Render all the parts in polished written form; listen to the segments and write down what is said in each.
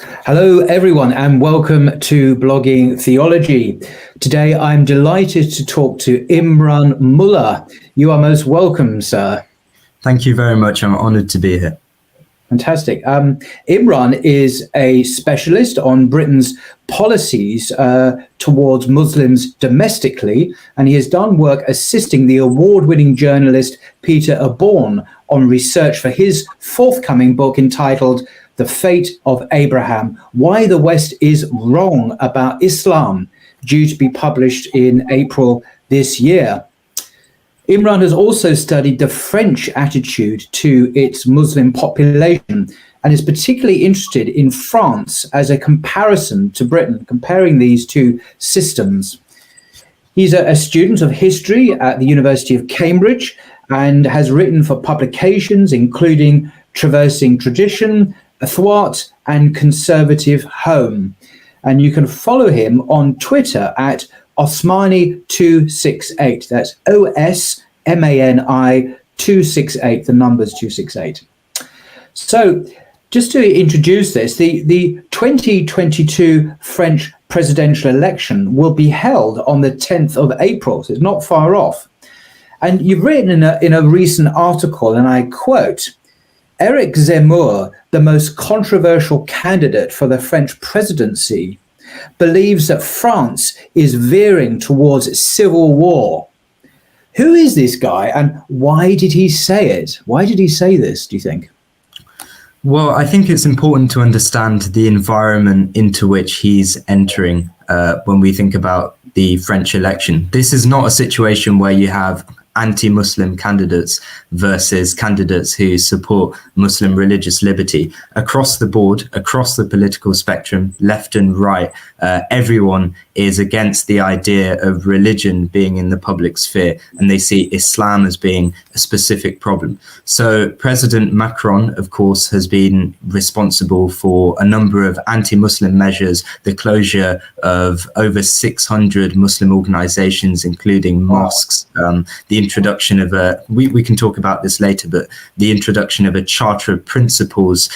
Hello, everyone, and welcome to Blogging Theology. Today, I'm delighted to talk to Imran Mullah. You are most welcome, sir. Thank you very much. I'm honored to be here. Fantastic. Imran is a specialist on Britain's policies towards Muslims domestically, and he has done work assisting the award-winning journalist Peter Aborn on research for his forthcoming book entitled The Fate of Abraham, Why the West is Wrong About Islam, due to be published in April this year. Imran has also studied the French attitude to its Muslim population and is particularly interested in France as a comparison to Britain, comparing these two systems. He's a student of history at the University of Cambridge and has written for publications including Traversing Tradition, Thwart, and Conservative Home. And you can follow him on Twitter at Osmani268. That's OSMANI 268, the numbers 268. So just to introduce this, the 2022 French presidential election will be held on the 10th of April, so it's not far off. And you've written in a recent article, and I quote, Eric Zemmour, the most controversial candidate for the French presidency, believes that France is veering towards civil war. Who is this guy and why did he say it? Why did he say this, do you think? Well, I think it's important to understand the environment into which he's entering when we think about the French election. This is not a situation where you have anti-Muslim candidates versus candidates who support Muslim religious liberty. Across the board, across the political spectrum, left and right, everyone is against the idea of religion being in the public sphere, and they see Islam as being a specific problem. So President Macron, of course, has been responsible for a number of anti-Muslim measures, the closure of over 600 Muslim organizations, including mosques, the introduction of we can talk about this later, but the introduction of a charter of principles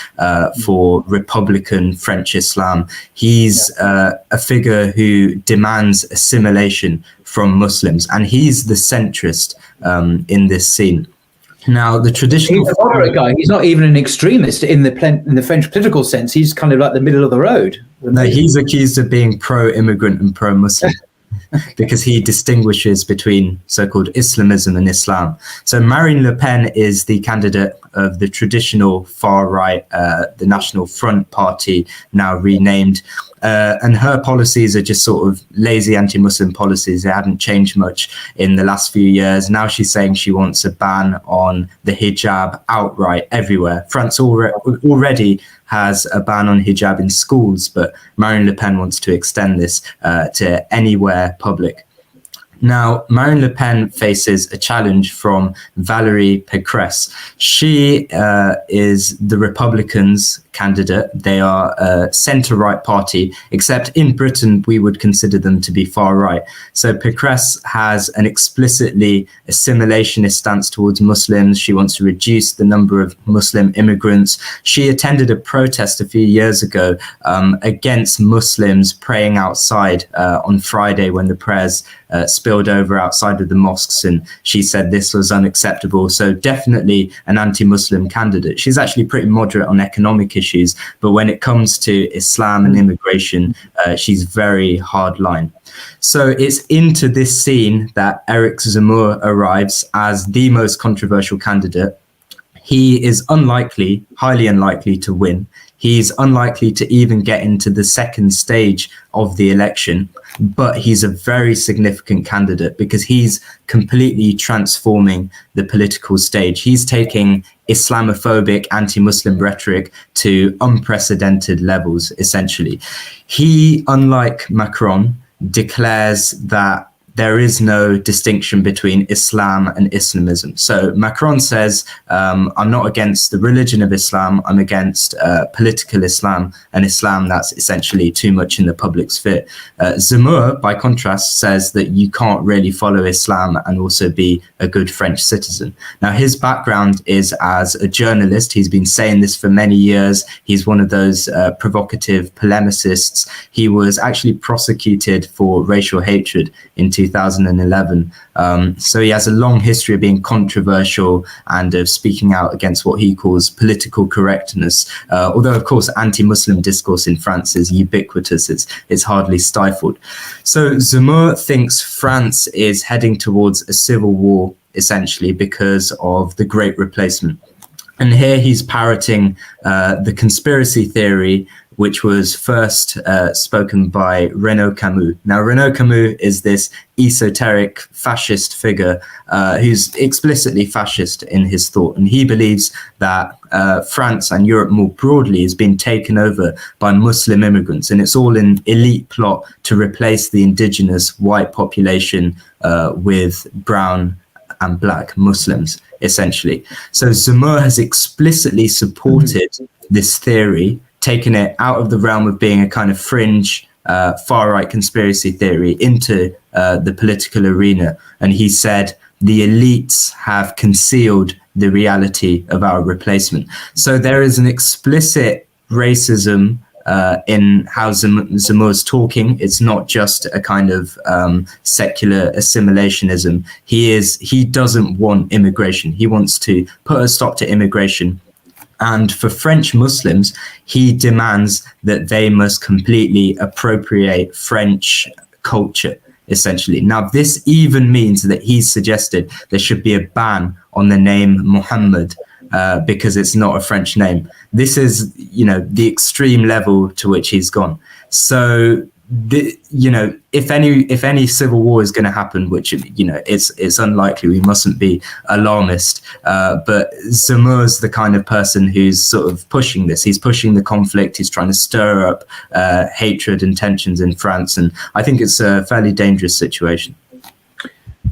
for Republican French Islam. He's a figure who demands assimilation from Muslims, and he's the centrist in this scene. Now, the traditional... He's a moderate guy. He's not even an extremist in the French political sense. He's kind of like the middle of the road. No, he's accused of being pro-immigrant and pro-Muslim. Because he distinguishes between so-called Islamism and Islam. So Marine Le Pen is the candidate of the traditional far right, the National Front Party, now renamed. And her policies are just sort of lazy anti-Muslim policies. They haven't changed much in the last few years. Now she's saying she wants a ban on the hijab outright everywhere. France already has a ban on hijab in schools, but Marine Le Pen wants to extend this to anywhere public. Now, Marine Le Pen faces a challenge from Valérie Pécresse. She is the Republicans' candidate. They are a centre-right party, except in Britain, we would consider them to be far-right. So Pécresse has an explicitly assimilationist stance towards Muslims. She wants to reduce the number of Muslim immigrants. She attended a protest a few years ago against Muslims praying outside on Friday when the prayers spilled over outside of the mosques, and she said this was unacceptable. So definitely an anti-Muslim candidate. She's actually pretty moderate on economic issues, but when it comes to Islam and immigration, she's very hardline. So it's into this scene that Eric Zemmour arrives as the most controversial candidate. He is unlikely, highly unlikely to win. He's unlikely to even get into the second stage of the election, but he's a very significant candidate because he's completely transforming the political stage. He's taking Islamophobic, anti-Muslim rhetoric to unprecedented levels, essentially. He, unlike Macron, declares that there is no distinction between Islam and Islamism. So Macron says, I'm not against the religion of Islam, I'm against political Islam, and Islam that's essentially too much in the public sphere. Zemmour, by contrast, says that you can't really follow Islam and also be a good French citizen. Now, his background is as a journalist. He's been saying this for many years. He's one of those provocative polemicists. He was actually prosecuted for racial hatred in 2011. So he has a long history of being controversial and of speaking out against what he calls political correctness. Although, of course, anti-Muslim discourse in France is ubiquitous. It's hardly stifled. So Zemmour thinks France is heading towards a civil war, essentially, because of the Great Replacement. And here he's parroting the conspiracy theory, which was first spoken by Renaud Camus. Now, Renaud Camus is this esoteric fascist figure who's explicitly fascist in his thought. And he believes that France and Europe more broadly has been taken over by Muslim immigrants. And it's all an elite plot to replace the indigenous white population with brown and black Muslims, essentially. So Zemmour has explicitly supported this theory, taken it out of the realm of being a kind of fringe far-right conspiracy theory into the political arena. And he said, the elites have concealed the reality of our replacement. So there is an explicit racism in how Zemmour's talking. It's not just a kind of secular assimilationism. He doesn't want immigration. He wants to put a stop to immigration. And for French Muslims, he demands that they must completely appropriate French culture, essentially. Now, this even means that he's suggested there should be a ban on the name Muhammad because it's not a French name. This is, the extreme level to which he's gone. So, if any civil war is going to happen, which it's unlikely, we mustn't be alarmist. But Zemmour's the kind of person who's sort of pushing this. He's pushing the conflict. He's trying to stir up hatred and tensions in France, and I think it's a fairly dangerous situation.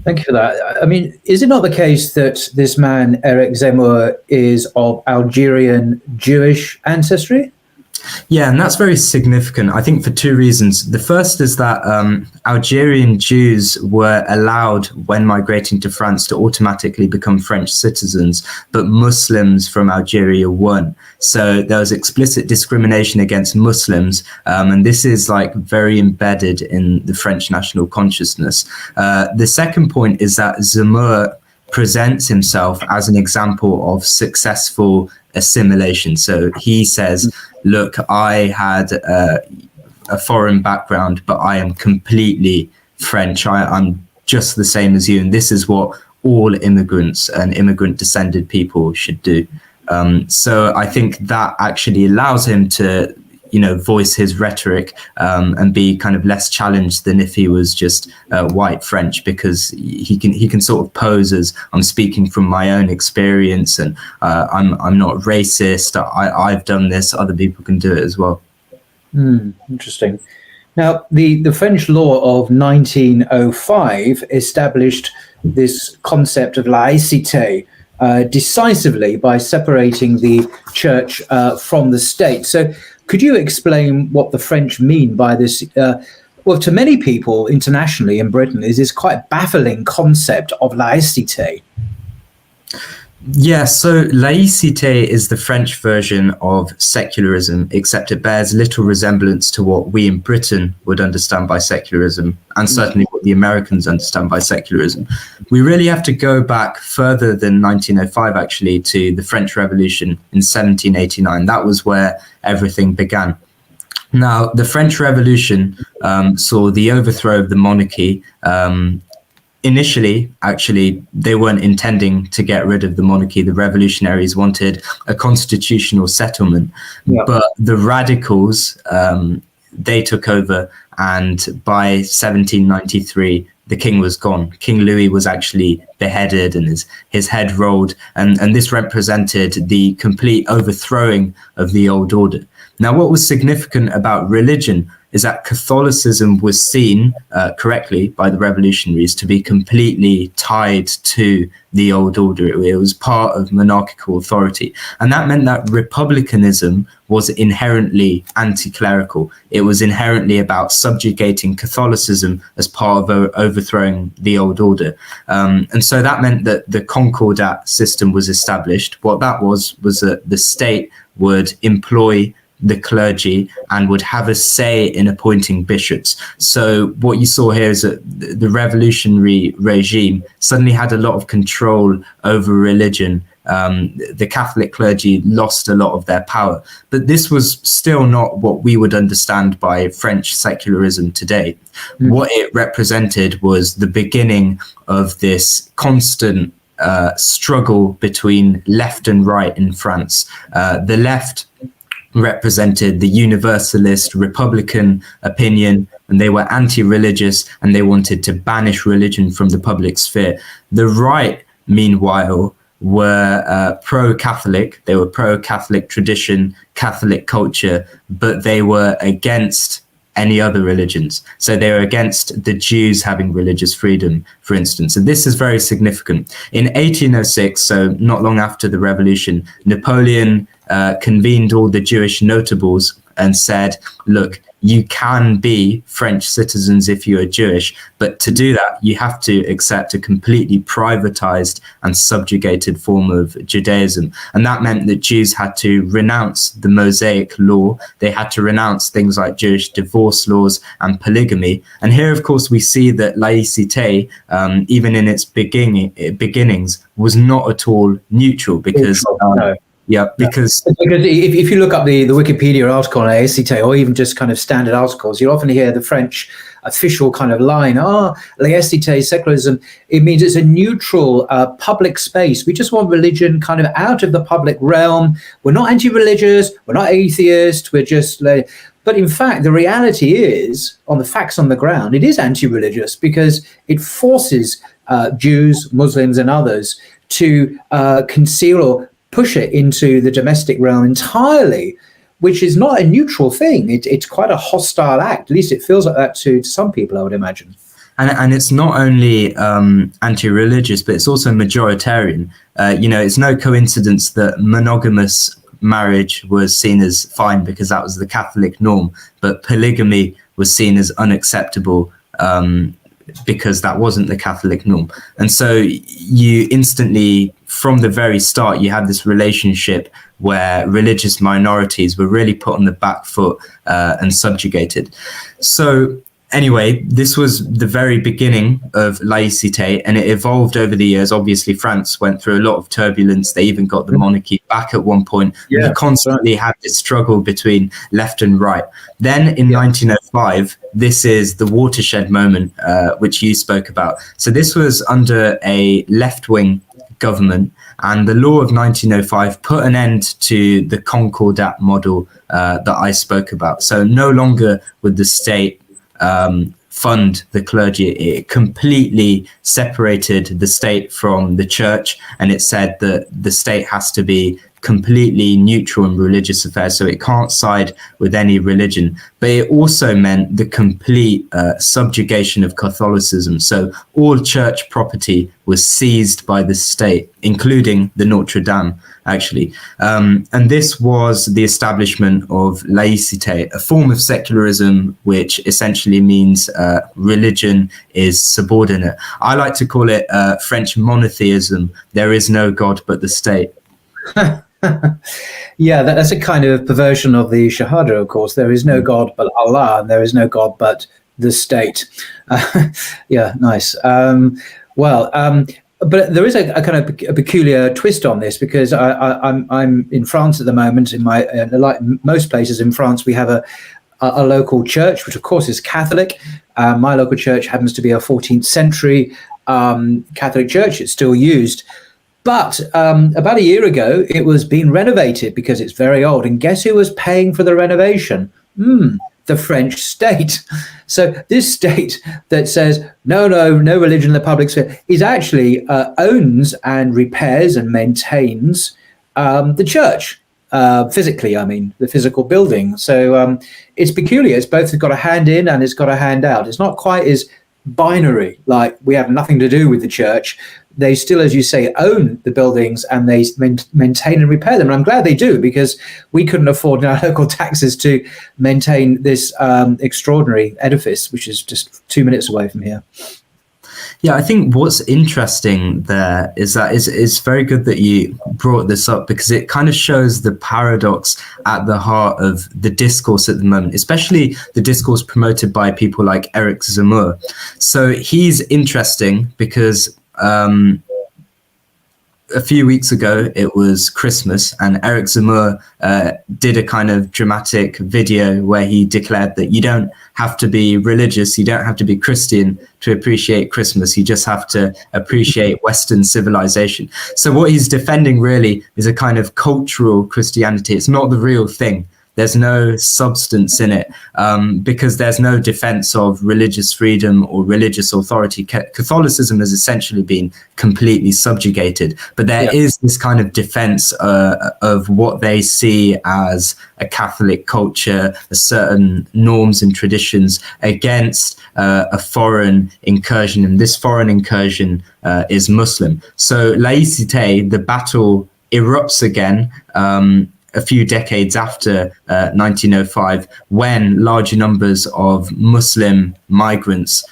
Thank you for that. I mean, is it not the case that this man, Eric Zemmour, is of Algerian Jewish ancestry? Yeah, and that's very significant, I think, for two reasons. The first is that Algerian Jews were allowed, when migrating to France, to automatically become French citizens, but Muslims from Algeria weren't. So there was explicit discrimination against Muslims, and this is very embedded in the French national consciousness. The second point is that Zemmour presents himself as an example of successful assimilation. So he says, look, I had a foreign background, but I am completely French. I'm just the same as you. And this is what all immigrants and immigrant descended people should do. So I think that actually allows him to, voice his rhetoric and be kind of less challenged than if he was just white French, because he can sort of pose as, I'm speaking from my own experience and I'm not racist. I've done this. Other people can do it as well. Interesting. Now, the French law of 1905 established this concept of laicite decisively by separating the church from the state. So could you explain what the French mean by this? Well, to many people internationally in Britain, is this quite baffling concept of laicite? Yeah, so laicite is the French version of secularism, except it bears little resemblance to what we in Britain would understand by secularism, and certainly what the Americans understand by secularism. We really have to go back further than 1905, actually, to the French Revolution in 1789. That was where everything began. Now, the French Revolution saw the overthrow of the monarchy. Initially, actually, they weren't intending to get rid of the monarchy. The revolutionaries wanted a constitutional settlement, but the radicals, they took over, and by 1793, the king was gone. King Louis was actually beheaded and his head rolled, and this represented the complete overthrowing of the old order. Now, what was significant about religion is that Catholicism was seen correctly by the revolutionaries to be completely tied to the old order. It was part of monarchical authority. And that meant that republicanism was inherently anti-clerical. It was inherently about subjugating Catholicism as part of overthrowing the old order. And so that meant that the Concordat system was established. What that was that the state would employ the clergy and would have a say in appointing bishops. So what you saw here is that the revolutionary regime suddenly had a lot of control over religion. The Catholic clergy lost a lot of their power, but this was still not what we would understand by French secularism today. What it represented was the beginning of this constant struggle between left and right in France. The left represented the universalist Republican opinion, and they were anti-religious and they wanted to banish religion from the public sphere. The right, meanwhile, were pro-Catholic. They were pro-Catholic tradition, Catholic culture, but they were against any other religions. So they were against the Jews having religious freedom, for instance. And this is very significant. In 1806, so not long after the revolution, Napoleon convened all the Jewish notables and said, look, you can be French citizens if you are Jewish, but to do that, you have to accept a completely privatized and subjugated form of Judaism. And that meant that Jews had to renounce the Mosaic law. They had to renounce things like Jewish divorce laws and polygamy. And here, of course, we see that laicite, even in its beginnings, was not at all neutral because... because if you look up the Wikipedia article on laicite, or even just kind of standard articles, you'll often hear the French official kind of line, laicite, secularism. It means it's a neutral public space. We just want religion kind of out of the public realm. We're not anti-religious. We're not atheist. We're just... But in fact, the reality is, on the facts on the ground, it is anti-religious because it forces Jews, Muslims, and others to conceal or push it into the domestic realm entirely, which is not a neutral thing. It's quite a hostile act. At least it feels like that to some people, I would imagine. And it's not only anti-religious, but it's also majoritarian. It's no coincidence that monogamous marriage was seen as fine because that was the Catholic norm, but polygamy was seen as unacceptable because that wasn't the Catholic norm. And so you instantly, from the very start, you had this relationship where religious minorities were really put on the back foot and subjugated. So anyway, this was the very beginning of laicite, and it evolved over the years. Obviously, France went through a lot of turbulence. They even got the monarchy back at one point. Yeah, we constantly had this struggle between left and right. Then in 1905, this is the watershed moment, which you spoke about. So this was under a left-wing government, and the law of 1905 put an end to the Concordat model that I spoke about. So no longer would the state fund the clergy. It completely separated the state from the church, and it said that the state has to be completely neutral in religious affairs, so it can't side with any religion. But it also meant the complete subjugation of Catholicism. So all church property was seized by the state, including the Notre Dame, actually. And this was the establishment of laicite, a form of secularism, which essentially means religion is subordinate. I like to call it French monotheism. There is no God but the state. Yeah, that's a kind of perversion of the Shahada, of course. There is no God but Allah, and there is no God but the state. Yeah, nice. But there is a kind of a peculiar twist on this, because I'm in France at the moment. Like most places in France, we have a local church, which of course is Catholic. My local church happens to be a 14th century Catholic church. It's still used. But about a year ago, it was being renovated because it's very old. And guess who was paying for the renovation? The French state. So this state that says, no religion in the public sphere, is actually owns and repairs and maintains the church. physically, I mean, the physical building. So it's peculiar. It's both got a hand in and it's got a hand out. It's not quite as binary, like we have nothing to do with the church. They still, as you say, own the buildings and they maintain and repair them. And I'm glad they do, because we couldn't afford in our local taxes to maintain this extraordinary edifice, which is just 2 minutes away from here. Yeah, I think what's interesting there is that it's very good that you brought this up, because it kind of shows the paradox at the heart of the discourse at the moment, especially the discourse promoted by people like Eric Zemmour. So he's interesting because a few weeks ago it was Christmas, and Eric Zemmour did a kind of dramatic video where he declared that you don't have to be religious, you don't have to be Christian to appreciate Christmas, you just have to appreciate Western civilization. So what he's defending really is a kind of cultural Christianity. It's not the real thing. There's no substance in it, because there's no defense of religious freedom or religious authority. Catholicism has essentially been completely subjugated, but there is this kind of defense of what they see as a Catholic culture, a certain norms and traditions against a foreign incursion, and this foreign incursion is Muslim. So laicite, the battle erupts again a few decades after 1905, when large numbers of Muslim migrants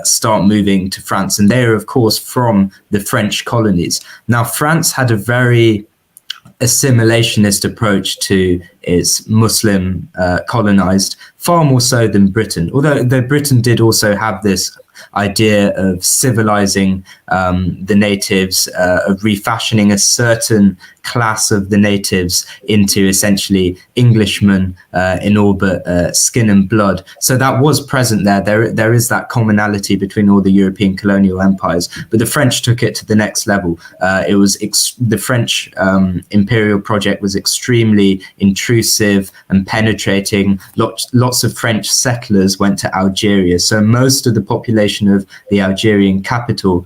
start moving to France. And they are, of course, from the French colonies. Now, France had a very assimilationist approach to its Muslim colonized, far more so than Britain. Although Britain did also have this idea of civilizing the natives, of refashioning a certain class of the natives into essentially Englishmen in all but skin and blood. So that was present there. There is that commonality between all the European colonial empires, but the French took it to the next level. It was the French imperial project was extremely intrusive and penetrating. Lots of French settlers went to Algeria. So most of the population of the Algerian capital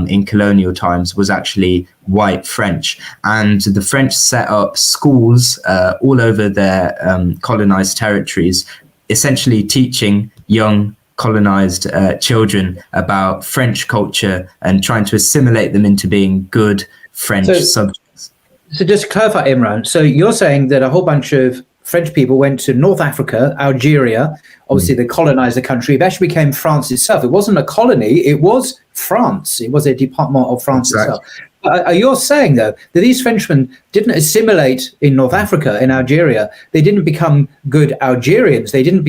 in colonial times was actually white French, and the French set up schools all over their colonized territories, essentially teaching young colonized children about French culture and trying to assimilate them into being good French subjects. So just to clarify, Imran, so you're saying that a whole bunch of French people went to North Africa, Algeria, obviously they colonized the country, it actually became France itself. It wasn't a colony, it was France. It was a department of France itself. Are you saying, though, that these Frenchmen didn't assimilate in North Africa, in Algeria? They didn't become good Algerians. They didn't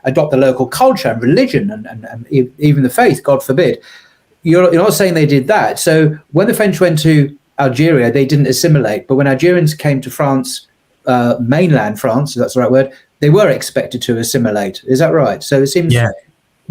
adopt the local culture and religion and even the faith, God forbid. You're not saying they did that. So when the French went to Algeria, they didn't assimilate. But when Algerians came to France, mainland France, if that's the right word, they were expected to assimilate. Is that right? So it seems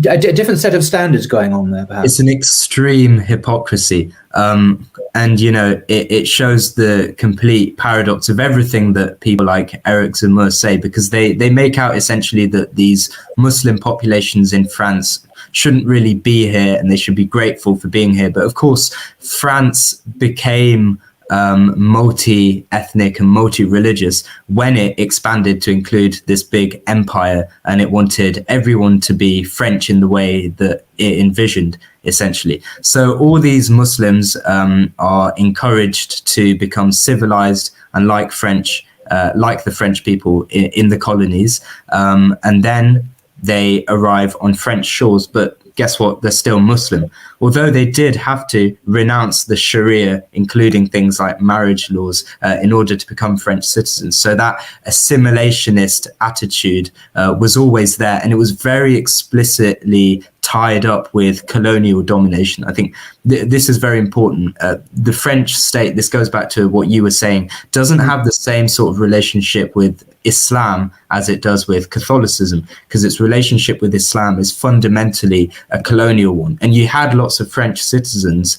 a different set of standards going on there, perhaps. It's an extreme hypocrisy. And, you know, it shows the complete paradox of everything that people like Eric Zemmour say, because they make out essentially that these Muslim populations in France shouldn't really be here and they should be grateful for being here. But of course, France became multi-ethnic and multi-religious when it expanded to include this big empire, and it wanted everyone to be French in the way that it envisioned, essentially. So all these Muslims are encouraged to become civilized and like the French people in the colonies, and then they arrive on French shores, but guess what? They're still Muslim. Although they did have to renounce the Sharia, including things like marriage laws, in order to become French citizens. So that assimilationist attitude was always there, and it was very explicitly tied up with colonial domination. I think this is very important. The French state, this goes back to what you were saying, doesn't have the same sort of relationship with Islam as it does with Catholicism, because its relationship with Islam is fundamentally a colonial one. And you had lots of French citizens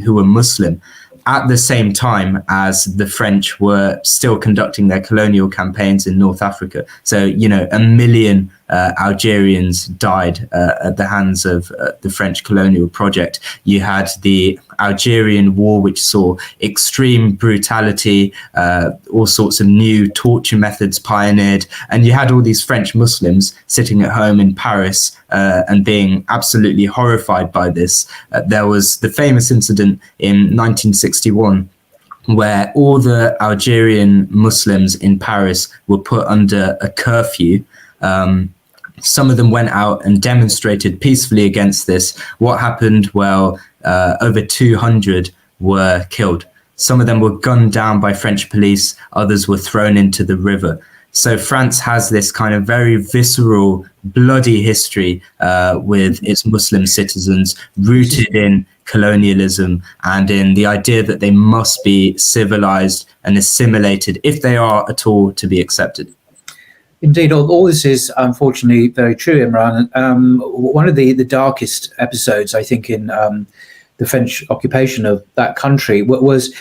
who were Muslim at the same time as the French were still conducting their colonial campaigns in North Africa. So, you know, 1 million Algerians died at the hands of the French colonial project. You had the Algerian War, which saw extreme brutality, all sorts of new torture methods pioneered, and you had all these French Muslims sitting at home in Paris and being absolutely horrified by this. There was the famous incident in 1961 where all the Algerian Muslims in Paris were put under a curfew. Some of them went out and demonstrated peacefully against this. What happened? Well, over 200 were killed. Some of them were gunned down by French police. Others were thrown into the river. So France has this kind of very visceral, bloody history with its Muslim citizens, rooted in colonialism and in the idea that they must be civilized and assimilated if they are at all to be accepted. Indeed, all this is unfortunately very true, Imran. One of the darkest episodes, I think, in the French occupation of that country was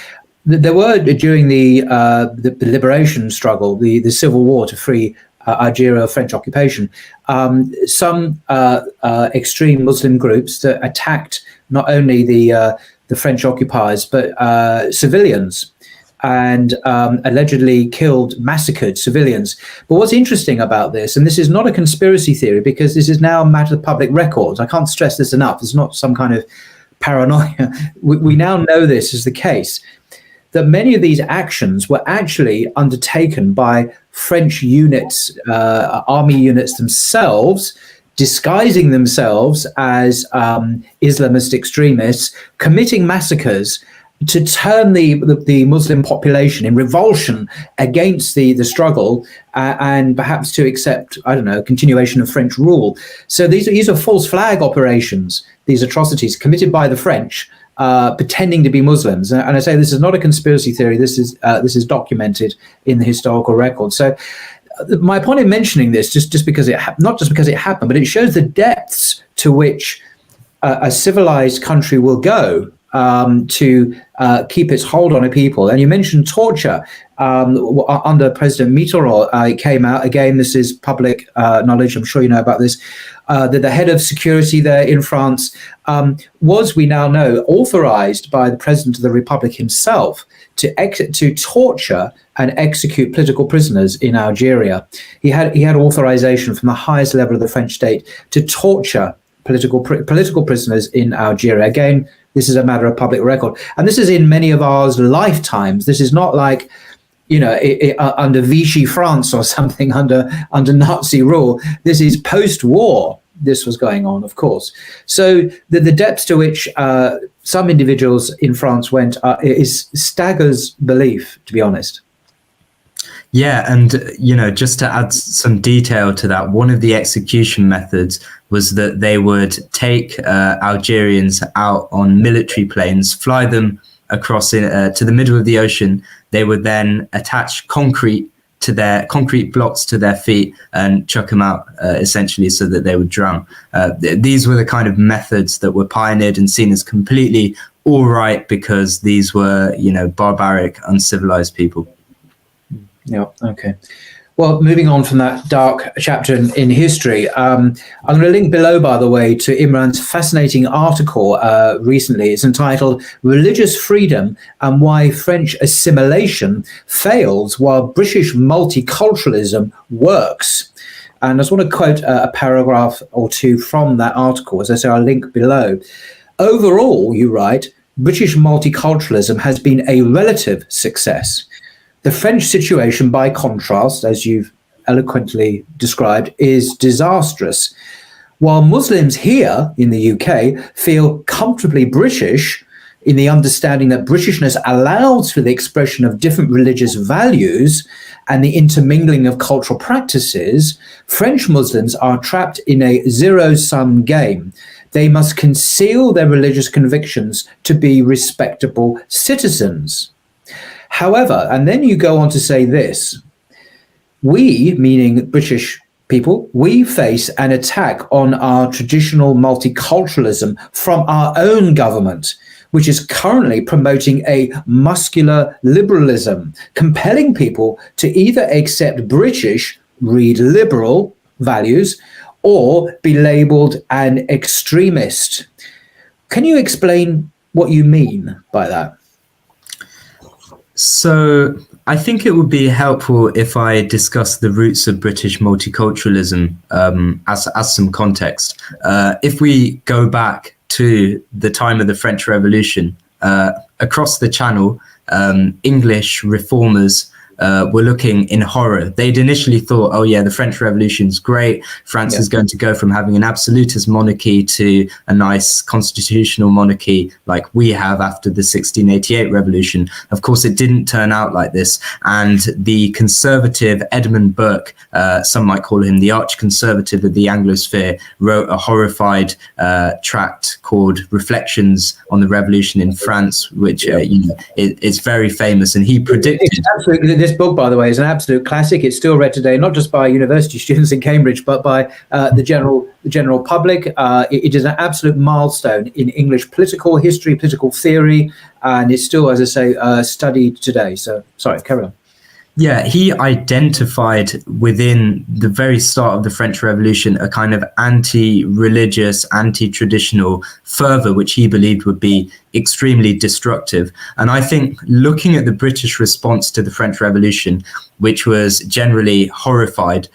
there were, during the liberation struggle, the civil war to free Algeria of French occupation, some extreme Muslim groups that attacked not only the French occupiers but civilians, and allegedly massacred civilians. But what's interesting about this, and this is not a conspiracy theory because this is now a matter of public records, I can't stress this enough, it's not some kind of paranoia, we now know this is the case, that many of these actions were actually undertaken by French units, army units themselves, disguising themselves as Islamist extremists, committing massacres to turn the Muslim population in revulsion against the struggle and perhaps to accept, I don't know, continuation of French rule. So these are false flag operations, these atrocities committed by the French, pretending to be Muslims. And I say this is not a conspiracy theory. This is documented in the historical record. So my point in mentioning this, just because not just because it happened, but it shows the depths to which a civilized country will go to keep its hold on a people. And you mentioned torture. Under President Mitterrand, it came out, again, this is public knowledge, I'm sure you know about this, that the head of security there in France was, we now know, authorized by the President of the Republic himself to torture and execute political prisoners in Algeria. He had authorization from the highest level of the French state to torture political prisoners in Algeria. Again, this is a matter of public record. And this is in many of ours lifetimes. This is not like, under Vichy France or something, under Nazi rule. This is post-war. This was going on, of course. So the depths to which some individuals in France went staggers belief, to be honest. Yeah, and just to add some detail to that, one of the execution methods was that they would take Algerians out on military planes, fly them across to the middle of the ocean. They would then attach concrete blocks to their feet and chuck them out, essentially, so that they would drown. These were the kind of methods that were pioneered and seen as completely all right because these were, barbaric, uncivilized people. Yeah. Okay. Well, moving on from that dark chapter in history, I'm going to link below, by the way, to Imran's fascinating article recently. It's entitled "Religious Freedom and Why French Assimilation Fails While British Multiculturalism Works." And I just want to quote a paragraph or two from that article. As I say, I'll link below. Overall, you write, British multiculturalism has been a relative success. The French situation, by contrast, as you've eloquently described, is disastrous. While Muslims here in the UK feel comfortably British in the understanding that Britishness allows for the expression of different religious values and the intermingling of cultural practices, French Muslims are trapped in a zero-sum game. They must conceal their religious convictions to be respectable citizens. However, and then you go on to say this, we, meaning British people, we face an attack on our traditional multiculturalism from our own government, which is currently promoting a muscular liberalism, compelling people to either accept British, read liberal, values or be labeled an extremist. Can you explain what you mean by that? So I think it would be helpful if I discuss the roots of British multiculturalism as some context. If we go back to the time of the French Revolution, across the Channel, English reformers were looking in horror. They'd initially thought, oh yeah, the French Revolution's great. France is going to go from having an absolutist monarchy to a nice constitutional monarchy like we have after the 1688 revolution. Of course, it didn't turn out like this. And the conservative Edmund Burke, some might call him the arch-conservative of the Anglosphere, wrote a horrified tract called Reflections on the Revolution in France, which is very famous. And he predicted... This book, by the way, is an absolute classic. It's still read today, not just by university students in Cambridge, but by the general public. It is an absolute milestone in English political history, political theory, and it's still, as I say, studied today. So, sorry, carry on. Yeah, he identified within the very start of the French Revolution a kind of anti-religious, anti-traditional fervour, which he believed would be extremely destructive. And I think looking at the British response to the French Revolution, which was generally horrified,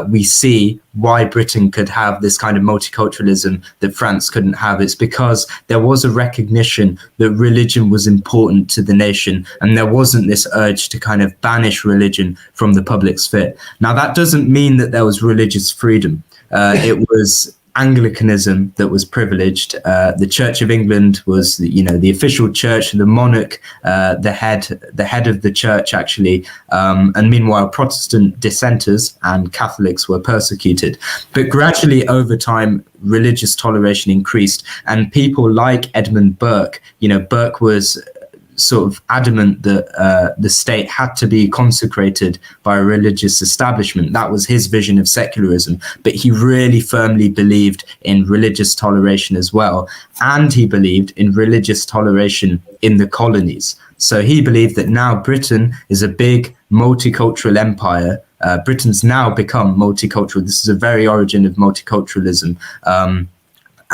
we see why Britain could have this kind of multiculturalism that France couldn't have. It's because there was a recognition that religion was important to the nation, and there wasn't this urge to kind of banish religion from the public sphere. Now, that doesn't mean that there was religious freedom. It was Anglicanism that was privileged. The Church of England was, the official church, the monarch, the head of the church, actually. And meanwhile, Protestant dissenters and Catholics were persecuted. But gradually, over time, religious toleration increased, and people like Edmund Burke, Burke was sort of adamant that the state had to be consecrated by a religious establishment. That was his vision of secularism, but he really firmly believed in religious toleration as well, and he believed in religious toleration in the colonies. So he believed that now Britain is a big multicultural empire. Britain's now become multicultural. This is a very origin of multiculturalism.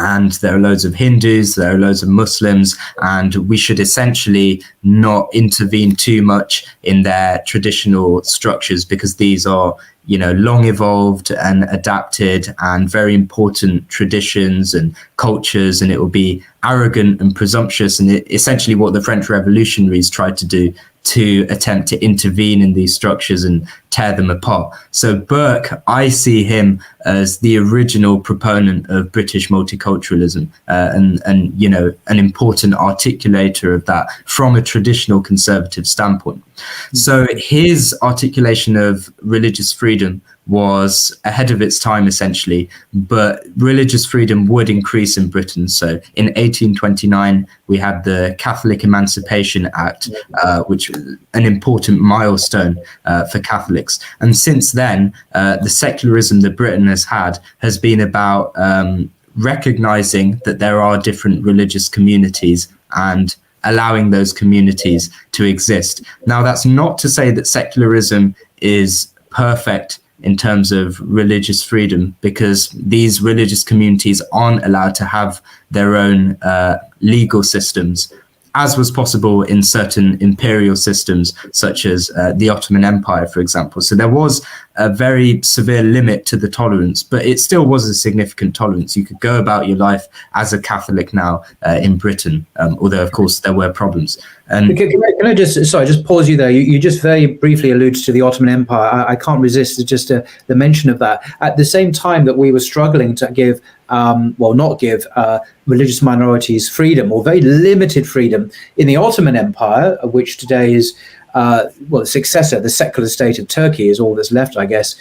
And there are loads of Hindus, there are loads of Muslims, and we should essentially not intervene too much in their traditional structures, because these are, long evolved and adapted and very important traditions and cultures, and it will be arrogant and presumptuous. And essentially what the French revolutionaries tried to do, to attempt to intervene in these structures and tear them apart. So Burke, I see him as the original proponent of British multiculturalism, and an important articulator of that from a traditional conservative standpoint. So his articulation of religious freedom was ahead of its time, essentially, but religious freedom would increase in Britain. So in 1829, we had the Catholic Emancipation Act, which was an important milestone for Catholics. And since then, the secularism that Britain has had has been about recognizing that there are different religious communities and allowing those communities to exist. Now, that's not to say that secularism is perfect in terms of religious freedom, because these religious communities aren't allowed to have their own legal systems, as was possible in certain imperial systems, such as the Ottoman Empire, for example. So there was a very severe limit to the tolerance, but it still was a significant tolerance. You could go about your life as a Catholic now in Britain, although, of course, there were problems. And can I just pause you there? You just very briefly alluded to the Ottoman Empire. I can't resist just the mention of that. At the same time that we were struggling to give, not give religious minorities freedom, or very limited freedom, in the Ottoman Empire, which today is the successor, the secular state of Turkey, is all that's left, I guess.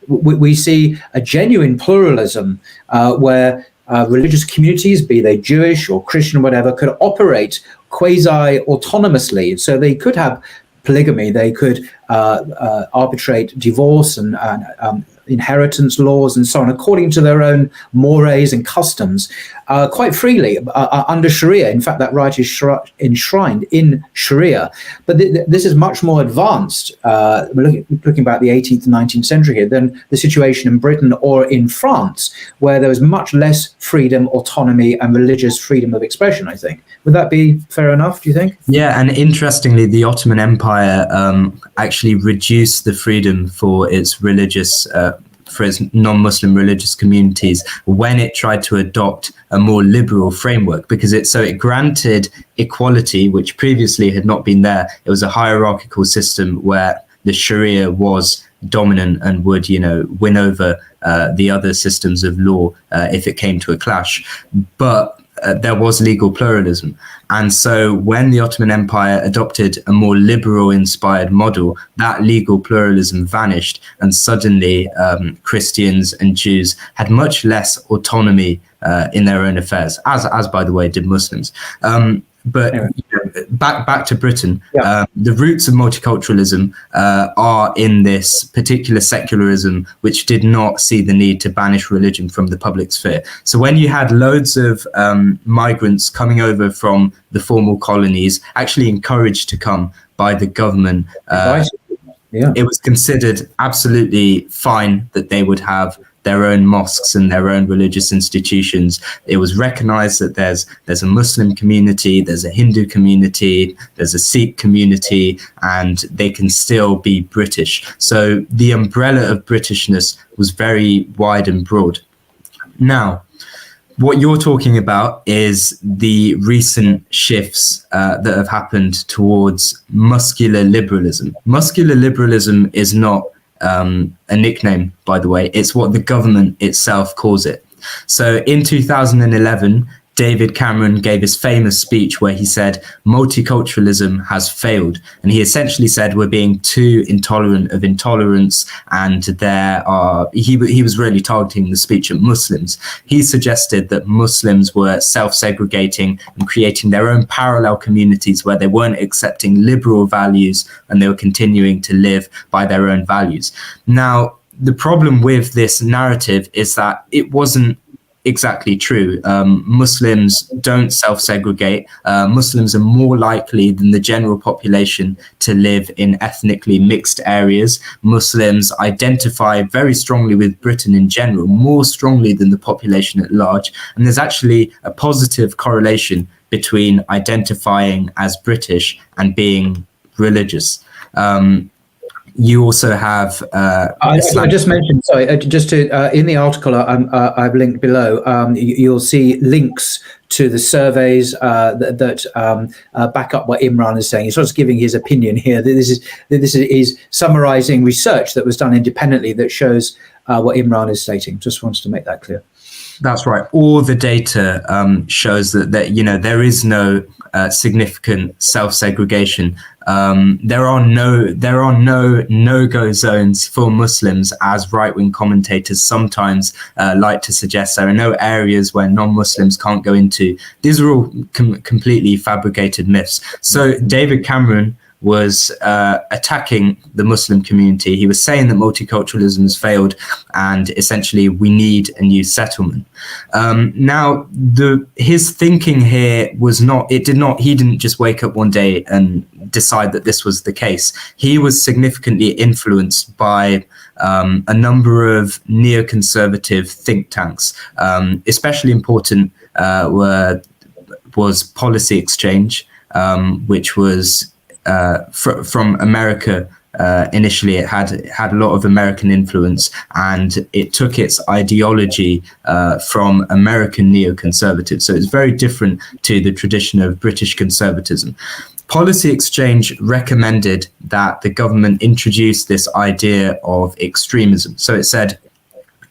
We see a genuine pluralism where religious communities, be they Jewish or Christian or whatever, could operate quasi-autonomously. So they could have polygamy, they could arbitrate divorce and inheritance laws and so on, according to their own mores and customs, quite freely under Sharia. In fact, that right is enshrined in Sharia. But this is much more advanced, looking back the 18th and 19th century here, than the situation in Britain or in France, where there was much less freedom, autonomy, and religious freedom of expression, I think. Would that be fair enough, do you think? Yeah, and interestingly, the Ottoman Empire actually reduced the freedom for its non-Muslim religious communities when it tried to adopt a more liberal framework, because it granted equality, which previously had not been there. It was a hierarchical system where the Sharia was dominant and would, win over the other systems of law if it came to a clash. But there was legal pluralism. And so when the Ottoman Empire adopted a more liberal inspired model, that legal pluralism vanished, and suddenly Christians and Jews had much less autonomy in their own affairs, as by the way did Muslims. But anyway, back to Britain, the roots of multiculturalism are in this particular secularism, which did not see the need to banish religion from the public sphere. So when you had loads of migrants coming over from the formal colonies, actually encouraged to come by the government, it was considered absolutely fine that they would have their own mosques and their own religious institutions. It was recognized that there's a Muslim community, there's a Hindu community, there's a Sikh community, and they can still be British. So the umbrella of Britishness was very wide and broad. Now, what you're talking about is the recent shifts that have happened towards muscular liberalism. Muscular liberalism is not a nickname, by the way. It's what the government itself calls it. So in 2011, David Cameron gave his famous speech where he said multiculturalism has failed, and he essentially said we're being too intolerant of intolerance, and he was really targeting the speech at Muslims. He suggested that Muslims were self-segregating and creating their own parallel communities where they weren't accepting liberal values and they were continuing to live by their own values. Now, the problem with this narrative is that it wasn't exactly true. Muslims don't self-segregate. Muslims are more likely than the general population to live in ethnically mixed areas. Muslims identify very strongly with Britain in general, more strongly than the population at large. And there's actually a positive correlation between identifying as British and being religious. You also have. I just mentioned. Sorry, just to in the article I've linked below. You'll see links to the surveys that back up what Imran is saying. He's sort of giving his opinion here. This is summarising research that was done independently that shows what Imran is stating. Just wanted to make that clear. That's right. All the data shows that there is no significant self-segregation. There are no no-go zones for Muslims, as right-wing commentators sometimes like to suggest. There are no areas where non-Muslims can't go into. These are all completely fabricated myths. So David Cameron was attacking the Muslim community. He was saying that multiculturalism has failed and essentially we need a new settlement. Now, his thinking here he didn't just wake up one day and decide that this was the case. He was significantly influenced by a number of neoconservative think tanks. Especially important was Policy Exchange, which was from America. Initially, it had a lot of American influence, and it took its ideology from American neoconservatives. So it's very different to the tradition of British conservatism. Policy Exchange recommended that the government introduce this idea of extremism. So it said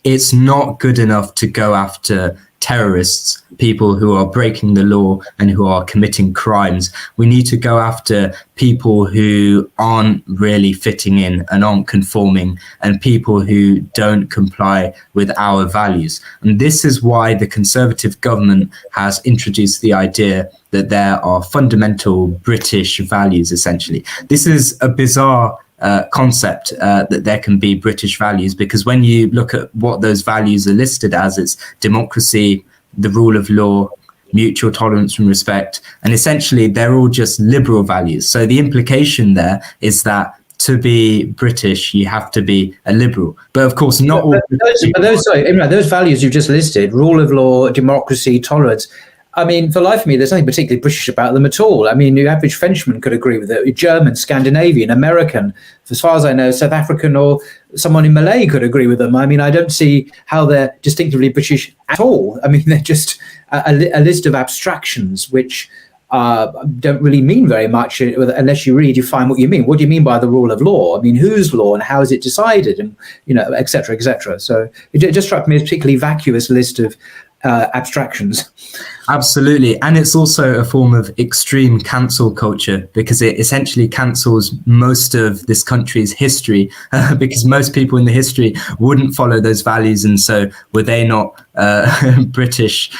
it's not good enough to go after terrorists, people who are breaking the law and who are committing crimes. We need to go after people who aren't really fitting in and aren't conforming, and people who don't comply with our values. And this is why the Conservative government has introduced the idea that there are fundamental British values, essentially. This is a bizarre concept that there can be British values, because when you look at what those values are listed as, it's democracy, the rule of law, mutual tolerance and respect, and essentially they're all just liberal values. So the implication there is that to be British, you have to be a liberal. But of course, not all. Those values you've just listed, rule of law, democracy, tolerance, I mean, for the life of me, there's nothing particularly British about them at all. I mean, the average Frenchman could agree with it. German, Scandinavian, American, as far as I know, South African or someone in Malay could agree with them. I mean, I don't see how they're distinctively British at all. I mean, they're just a list of abstractions which don't really mean very much unless you really define what you mean. What do you mean by the rule of law? I mean, whose law and how is it decided, and et cetera, et cetera. So it just struck me as a particularly vacuous list of abstractions. Absolutely. And it's also a form of extreme cancel culture, because it essentially cancels most of this country's history, because most people in the history wouldn't follow those values. And so were they not British?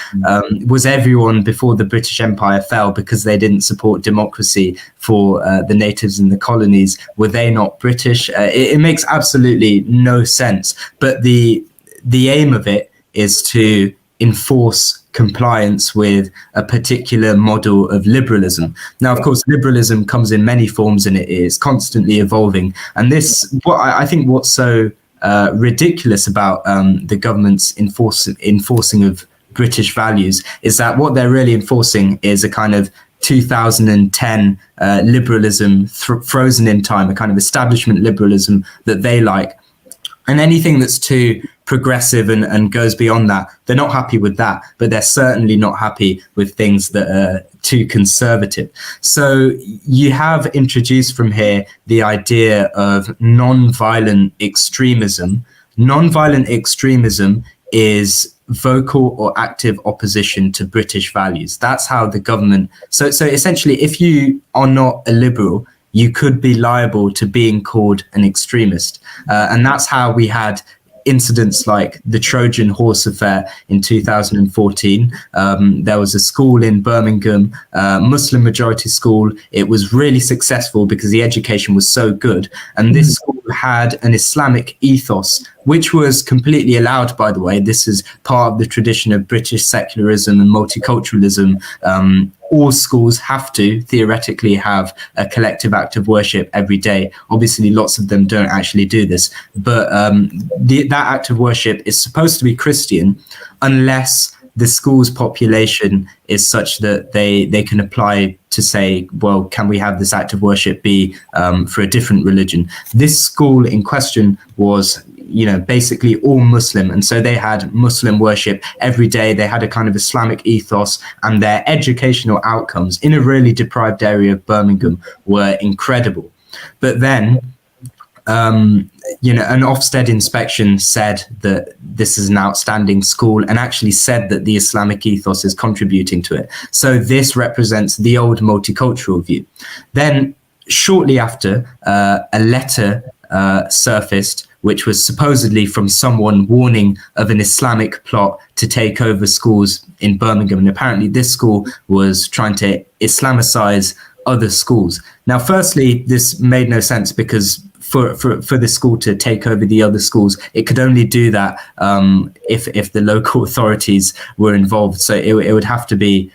Was everyone before the British Empire fell because they didn't support democracy for the natives in the colonies? Were they not British? It makes absolutely no sense. But the aim of it is to enforce compliance with a particular model of liberalism. Now, of course, liberalism comes in many forms and it is constantly evolving. And this, what I think what's so ridiculous about the government's enforcing of British values is that what they're really enforcing is a kind of 2010 liberalism frozen in time, a kind of establishment liberalism that they like. And anything that's too progressive and goes beyond that, they're not happy with that, but they're certainly not happy with things that are too conservative. So you have introduced from here the idea of non-violent extremism. Non-violent extremism is vocal or active opposition to British values. That's how the government... So essentially, if you are not a liberal, you could be liable to being called an extremist. And that's how we had incidents like the Trojan horse affair in 2014. There was a school in Birmingham, Muslim majority school. It was really successful because the education was so good. And this school had an Islamic ethos, which was completely allowed, by the way. This is part of the tradition of British secularism and multiculturalism. All schools have to theoretically have a collective act of worship every day. Obviously, lots of them don't actually do this, but that act of worship is supposed to be Christian unless the school's population is such that they can apply to say, well, can we have this act of worship be for a different religion? This school in question was basically all Muslim. And so they had Muslim worship every day. They had a kind of Islamic ethos, and their educational outcomes in a really deprived area of Birmingham were incredible. But then, an Ofsted inspection said that this is an outstanding school and actually said that the Islamic ethos is contributing to it. So this represents the old multicultural view. Then shortly after, a letter surfaced, which was supposedly from someone warning of an Islamic plot to take over schools in Birmingham. And apparently this school was trying to Islamicize other schools. Now, firstly, this made no sense because for the school to take over the other schools, it could only do that if the local authorities were involved. So it would have to be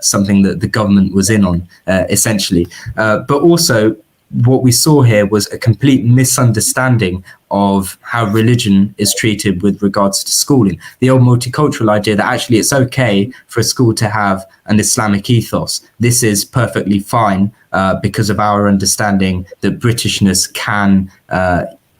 something that the government was in on, essentially. But also, what we saw here was a complete misunderstanding of how religion is treated with regards to schooling. The old multicultural idea that actually it's okay for a school to have an Islamic ethos. This is perfectly fine because of our understanding that Britishness can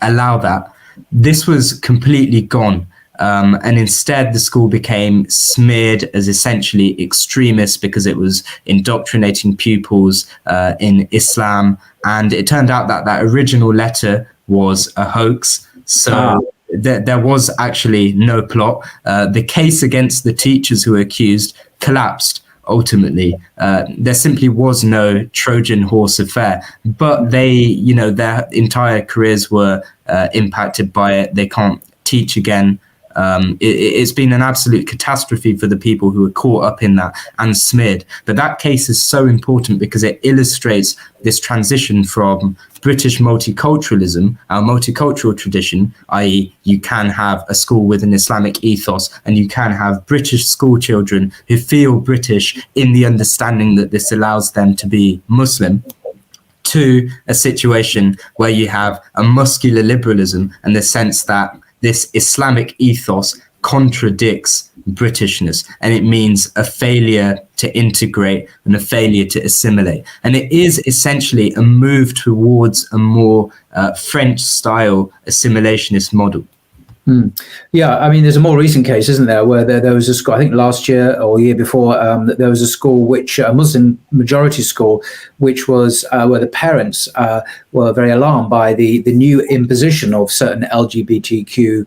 allow that. This was completely gone. And instead, the school became smeared as essentially extremist because it was indoctrinating pupils in Islam. And it turned out that that original letter was a hoax. So there was actually no plot. The case against the teachers who were accused collapsed. Ultimately, there simply was no Trojan horse affair, but they, their entire careers were impacted by it. They can't teach again. It's been an absolute catastrophe for the people who are caught up in that and smeared. But that case is so important because it illustrates this transition from British multiculturalism, our multicultural tradition, i.e. you can have a school with an Islamic ethos and you can have British school children who feel British in the understanding that this allows them to be Muslim, to a situation where you have a muscular liberalism and the sense that this Islamic ethos contradicts Britishness, and it means a failure to integrate and a failure to assimilate. And it is essentially a move towards a more French-style assimilationist model. Yeah, I mean, there's a more recent case, isn't there, where there was a school, I think last year or year before, there was a school, a Muslim majority school, which was where the parents were very alarmed by the new imposition of certain LGBTQ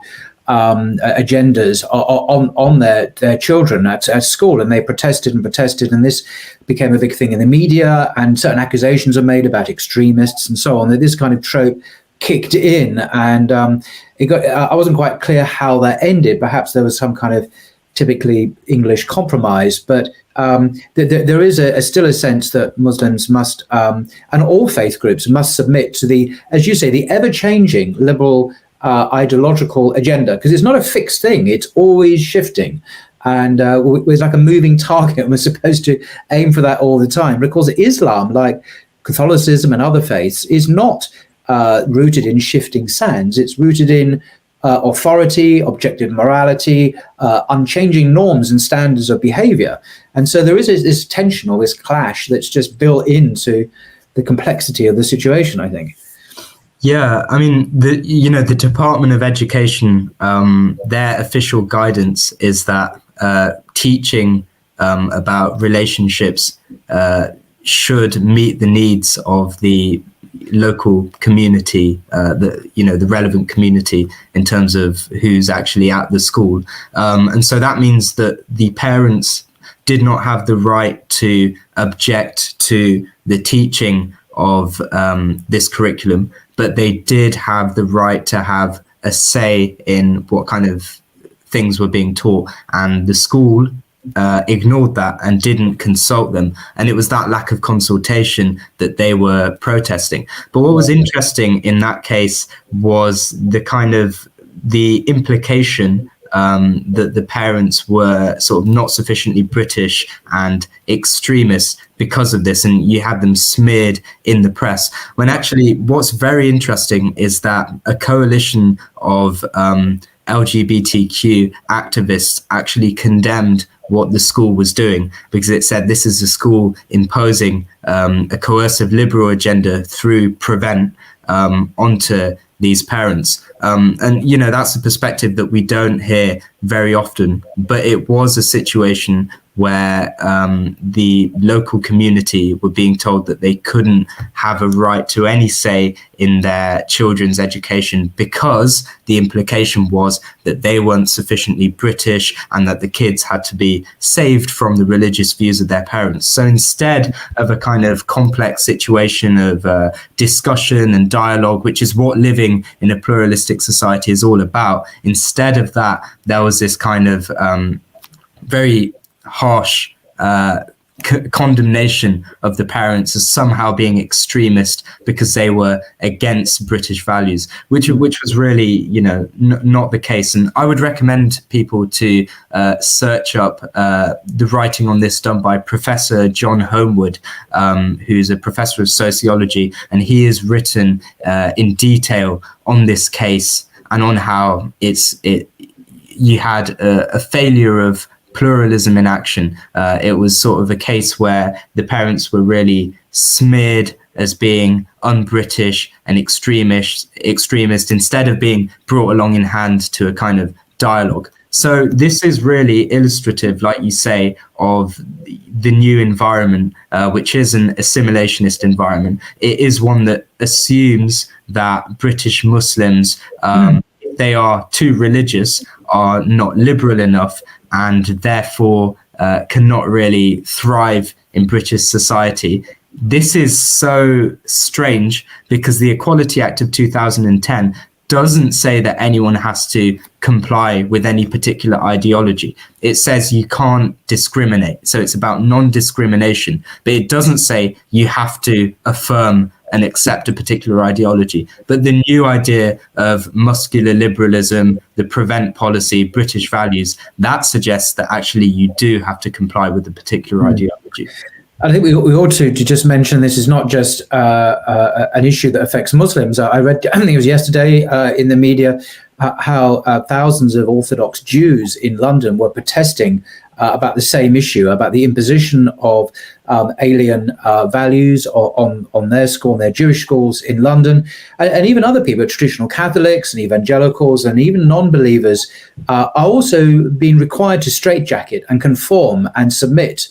agendas on their children at school, and they protested, and this became a big thing in the media, and certain accusations are made about extremists and so on. That this kind of trope kicked in, and I wasn't quite clear how that ended. Perhaps there was some kind of typically English compromise, but there is still a sense that Muslims must, and all faith groups must submit to the, as you say, the ever-changing liberal ideological agenda, because it's not a fixed thing, it's always shifting. And it's like a moving target, and we're supposed to aim for that all the time. But of course, Islam, like Catholicism and other faiths, is not rooted in shifting sands. It's rooted in authority, objective morality, unchanging norms and standards of behavior. And so there is this tension or this clash that's just built into the complexity of the situation, I think. Yeah, I mean, the Department of Education, their official guidance is that teaching about relationships should meet the needs of the local community, the relevant community in terms of who's actually at the school. And so that means that the parents did not have the right to object to the teaching of this curriculum, but they did have the right to have a say in what kind of things were being taught. And the school ignored that and didn't consult them. And it was that lack of consultation that they were protesting. But what was interesting in that case was the implication that the parents were sort of not sufficiently British and extremist because of this, and you had them smeared in the press. When actually what's very interesting is that a coalition of LGBTQ activists actually condemned what the school was doing, because it said this is a school imposing a coercive liberal agenda through Prevent onto these parents. And, that's a perspective that we don't hear very often, but it was a situation where the local community were being told that they couldn't have a right to any say in their children's education because the implication was that they weren't sufficiently British and that the kids had to be saved from the religious views of their parents. So instead of a kind of complex situation of discussion and dialogue, which is what living in a pluralistic society is all about, instead of that, there was this kind of very harsh condemnation of the parents as somehow being extremist because they were against British values, which was really, not the case. And I would recommend people to search up the writing on this done by Professor John Homewood, who's a professor of sociology, and he has written in detail on this case and on how you had a failure of pluralism in action. It was sort of a case where the parents were really smeared as being un-British and extremist instead of being brought along in hand to a kind of dialogue. So this is really illustrative, like you say, of the new environment, which is an assimilationist environment. It is one that assumes that British Muslims, if they are too religious, are not liberal enough, and therefore cannot really thrive in British society. This is so strange because the Equality Act of 2010 doesn't say that anyone has to comply with any particular ideology. It says you can't discriminate. So it's about non-discrimination, but it doesn't say you have to affirm and accept a particular ideology. But the new idea of muscular liberalism, the prevent policy, British values, that suggests that actually you do have to comply with a particular ideology. I think we ought to just mention this is not just an issue that affects Muslims. I read, I think it was yesterday in the media, how thousands of Orthodox Jews in London were protesting about the same issue, about the imposition of alien values on their school, on their Jewish schools in London, and even other people, traditional Catholics and evangelicals and even non-believers are also being required to straitjacket and conform and submit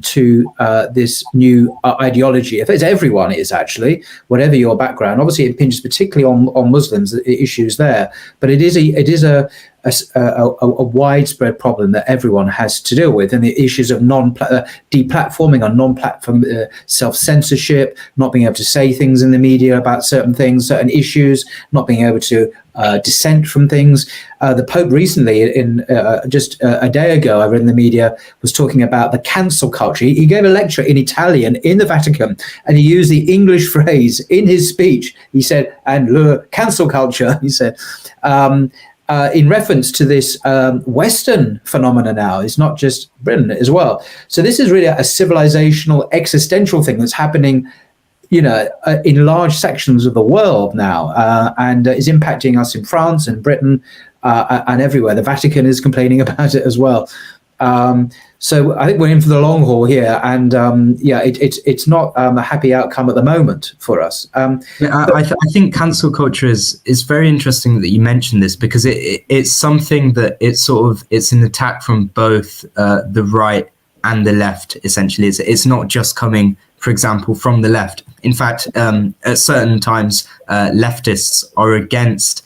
to this new ideology. If it's everyone, is actually, whatever your background. Obviously, it impinges particularly on Muslims, the issues there, but it is a widespread problem that everyone has to deal with, and the issues of deplatforming or non-platform self-censorship, not being able to say things in the media about certain things, certain issues, not being able to dissent from things. The Pope recently, just a day ago, I read in the media, was talking about the cancel culture. He gave a lecture in Italian in the Vatican, and he used the English phrase in his speech. He said, and le cancel culture, he said, in reference to this Western phenomena now. It's not just Britain as well. So this is really a civilizational, existential thing that's happening, in large sections of the world now, and is impacting us in France and Britain and everywhere. The Vatican is complaining about it as well. So I think we're in for the long haul here, and it's not a happy outcome at the moment for us. I think cancel culture is very interesting that you mentioned this, because it's something that it's an attack from both the right and the left. Essentially, it's not just coming, for example, from the left. In fact, at certain times, leftists are against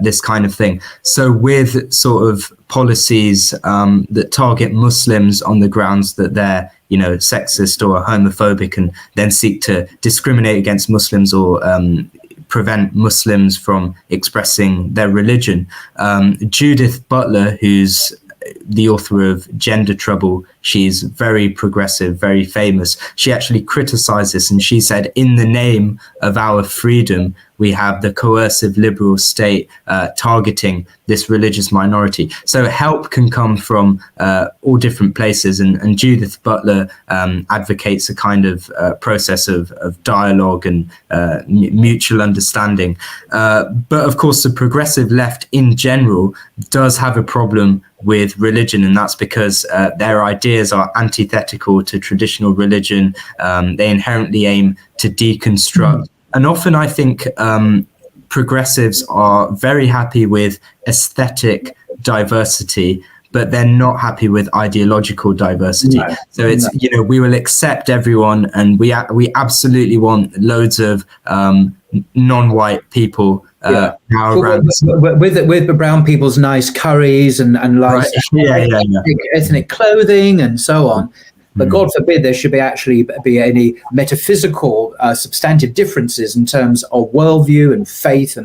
this kind of thing. So with sort of policies that target Muslims on the grounds that they're, sexist or homophobic, and then seek to discriminate against Muslims or prevent Muslims from expressing their religion. Judith Butler, who's the author of Gender Trouble, she's very progressive, very famous. She actually criticized this, and she said, in the name of our freedom, we have the coercive liberal state targeting this religious minority. So help can come from all different places, and Judith Butler advocates a kind of process of dialogue and mutual understanding. But of course, the progressive left in general does have a problem with religion, and that's because their ideas are antithetical to traditional religion. They inherently aim to deconstruct. And often I think progressives are very happy with aesthetic diversity, but they're not happy with ideological diversity. No, so it's, we will accept everyone, and we absolutely want loads of non-white people with brown people's nice curries and nice ethnic clothing and so on. But God forbid there should be any metaphysical, substantive differences in terms of worldview and faith,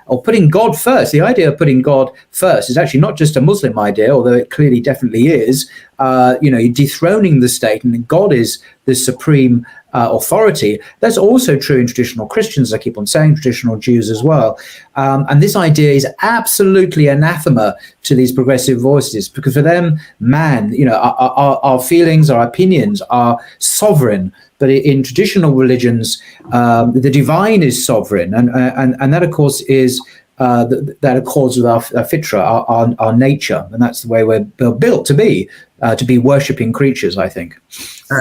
or putting God first. The idea of putting God first is actually not just a Muslim idea, although it clearly definitely is. You're dethroning the state, and God is the supreme authority. That's also true in traditional Christians, I keep on saying, traditional Jews as well. And this idea is absolutely anathema to these progressive voices, because for them, man, our feelings, our opinions are sovereign. But in traditional religions, the divine is sovereign, and that, of course, is that accords with our fitra, our nature, and that's the way we're built to be worshipping creatures, I think.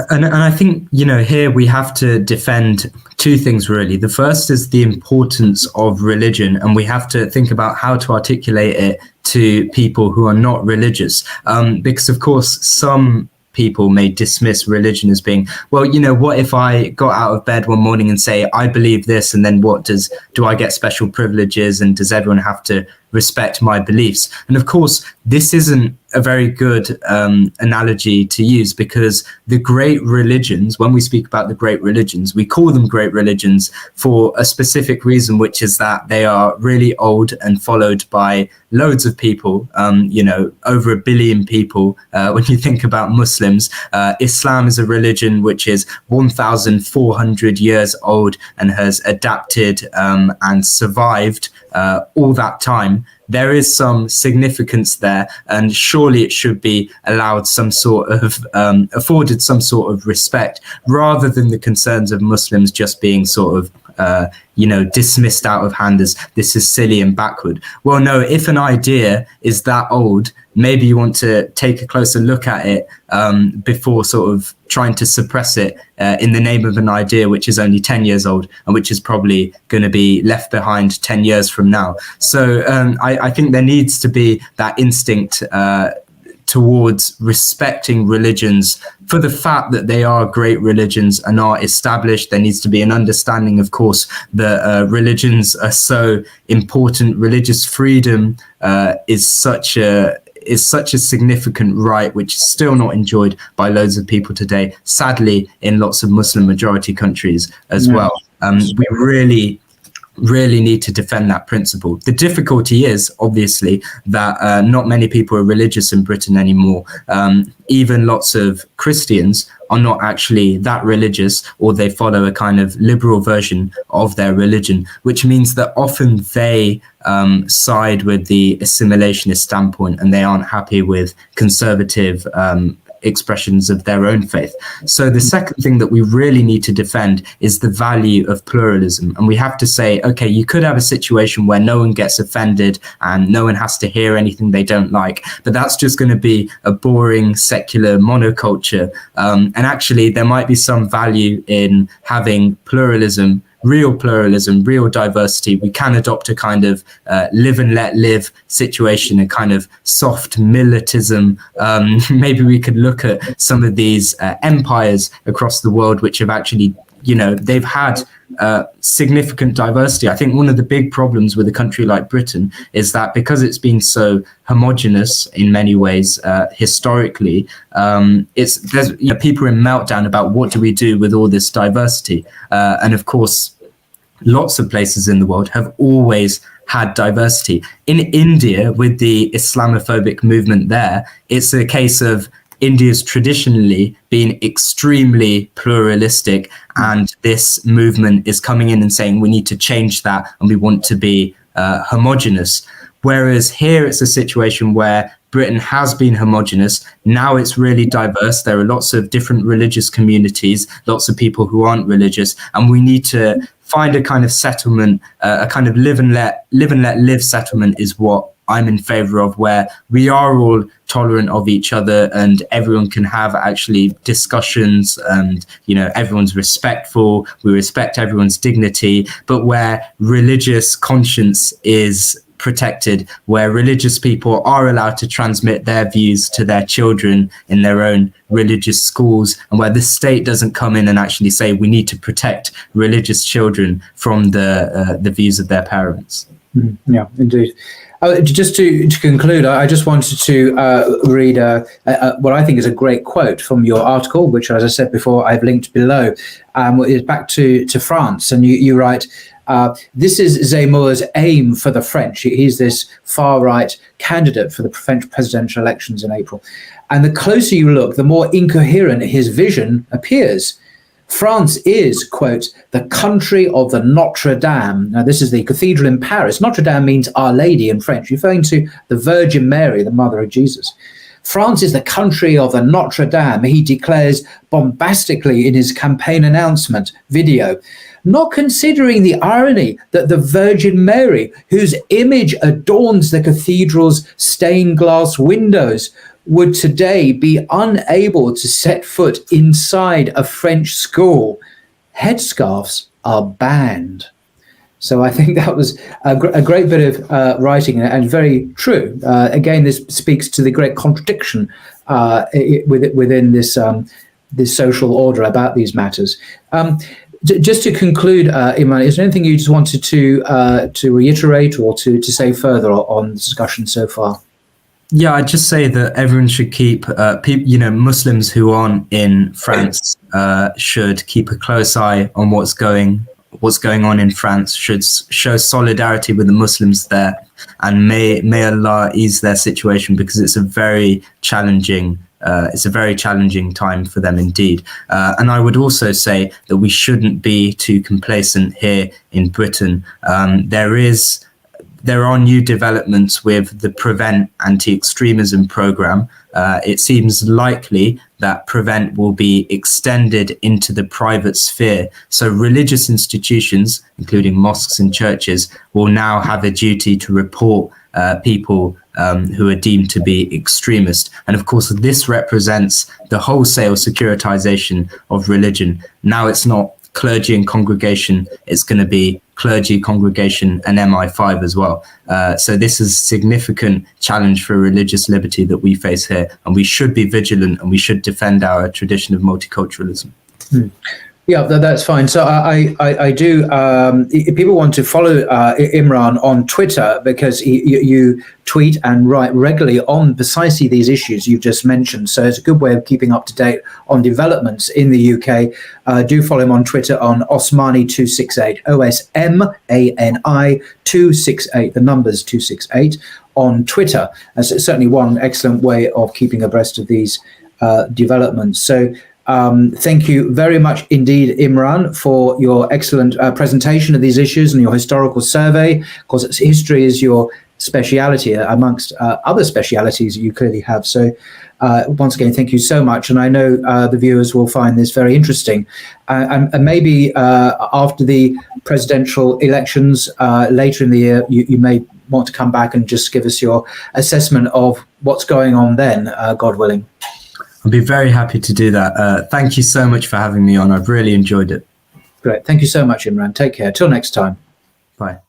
And I think, here we have to defend two things, really. The first is the importance of religion, and we have to think about how to articulate it to people who are not religious, because, of course, some people may dismiss religion as being, well, what if I got out of bed one morning and say, I believe this, and then do I get special privileges, and does everyone have to respect my beliefs. And of course, this isn't a very good analogy to use, because the great religions, when we speak about the great religions, we call them great religions for a specific reason, which is that they are really old and followed by loads of people, over 1 billion people. When you think about Muslims, Islam is a religion which is 1,400 years old and has adapted and survived all that time. There is some significance there, and surely it should be allowed some sort of afforded some sort of respect, rather than the concerns of Muslims just being sort of dismissed out of hand as this is silly and backward. Well, no, if an idea is that old, maybe you want to take a closer look at it before sort of trying to suppress it in the name of an idea which is only 10 years old and which is probably going to be left behind 10 years from now. So I think there needs to be that instinct towards respecting religions for the fact that they are great religions and are established. There needs to be an understanding, of course, that religions are so important. Religious freedom is such a significant right, which is still not enjoyed by loads of people today, sadly, in lots of Muslim majority countries as well. We really need to defend that principle. The difficulty is obviously that not many people are religious in Britain anymore. Even lots of Christians are not actually that religious, or they follow a kind of liberal version of their religion, which means that often they side with the assimilationist standpoint and they aren't happy with conservative expressions of their own faith. So the second thing that we really need to defend is the value of pluralism. And we have to say, okay, you could have a situation where no one gets offended and no one has to hear anything they don't like, but that's just going to be a boring secular monoculture. And actually there might be some value in having pluralism, real diversity. We can adopt a kind of live and let live situation, a kind of soft militism. Maybe we could look at some of these empires across the world which have actually, they've had significant diversity. I think one of the big problems with a country like Britain is that because it's been so homogenous in many ways historically, there's people in meltdown about what do we do with all this diversity. And of course, lots of places in the world have always had diversity. In India, with the Islamophobic movement there, it's a case of India's traditionally been extremely pluralistic, and this movement is coming in and saying we need to change that and we want to be homogenous. Whereas here it's a situation where Britain has been homogenous. Now it's really diverse. There are lots of different religious communities, lots of people who aren't religious, and we need to find a kind of settlement, a kind of live and let live settlement is what I'm in favor of, where we are all tolerant of each other and everyone can have actually discussions and, everyone's respectful. We respect everyone's dignity, but where religious conscience is protected, where religious people are allowed to transmit their views to their children in their own religious schools, and where the state doesn't come in and actually say we need to protect religious children from the views of their parents. Yeah, indeed. Just to conclude, I just wanted to read what I think is a great quote from your article, which, as I said before, I've linked below. Is back to France, and you write, this is Zemmour's aim for the French. He's this far-right candidate for the French presidential elections in April. And the closer you look, the more incoherent his vision appears. France is, quote, the country of the Notre Dame. Now, this is the cathedral in Paris. Notre Dame means Our Lady in French, referring to the Virgin Mary, the mother of Jesus. France is the country of the Notre Dame, he declares bombastically in his campaign announcement video, not considering the irony that the Virgin Mary, whose image adorns the cathedral's stained glass windows, would today be unable to set foot inside a French school. Headscarves are banned. So I think that was a great bit of writing, and very true. Again, this speaks to the great contradiction within this social order about these matters. Just to conclude, Imran, is there anything you just wanted to reiterate or to say further on the discussion so far? Yeah, I'd just say that everyone should keep, Muslims who aren't in France should keep a close eye on what's going on in France, should show solidarity with the Muslims there, and may Allah ease their situation, because it's a very challenging time for them indeed. And I would also say that we shouldn't be too complacent here in Britain. There are new developments with the Prevent anti-extremism program. It seems likely that Prevent will be extended into the private sphere. So religious institutions, including mosques and churches, will now have a duty to report people who are deemed to be extremist. And of course, this represents the wholesale securitization of religion. Now it's not clergy and congregation, it's going to be clergy, congregation, and MI5 as well. So this is a significant challenge for religious liberty that we face here, and we should be vigilant, and we should defend our tradition of multiculturalism. Yeah, that's fine. So I do. If people want to follow Imran on Twitter, because you tweet and write regularly on precisely these issues you've just mentioned, so it's a good way of keeping up to date on developments in the UK. Do follow him on Twitter on Osmani268, OSMANI 268. The number's 268 on Twitter. That's certainly one excellent way of keeping abreast of these developments. So. Thank you very much indeed, Imran, for your excellent presentation of these issues and your historical survey. Of course, history is your speciality amongst other specialities you clearly have. So once again, thank you so much. And I know the viewers will find this very interesting. And maybe after the presidential elections later in the year, you may want to come back and just give us your assessment of what's going on then, God willing. I'd be very happy to do that. Thank you so much for having me on. I've really enjoyed it. Great. Thank you so much, Imran. Take care. Till next time. Bye.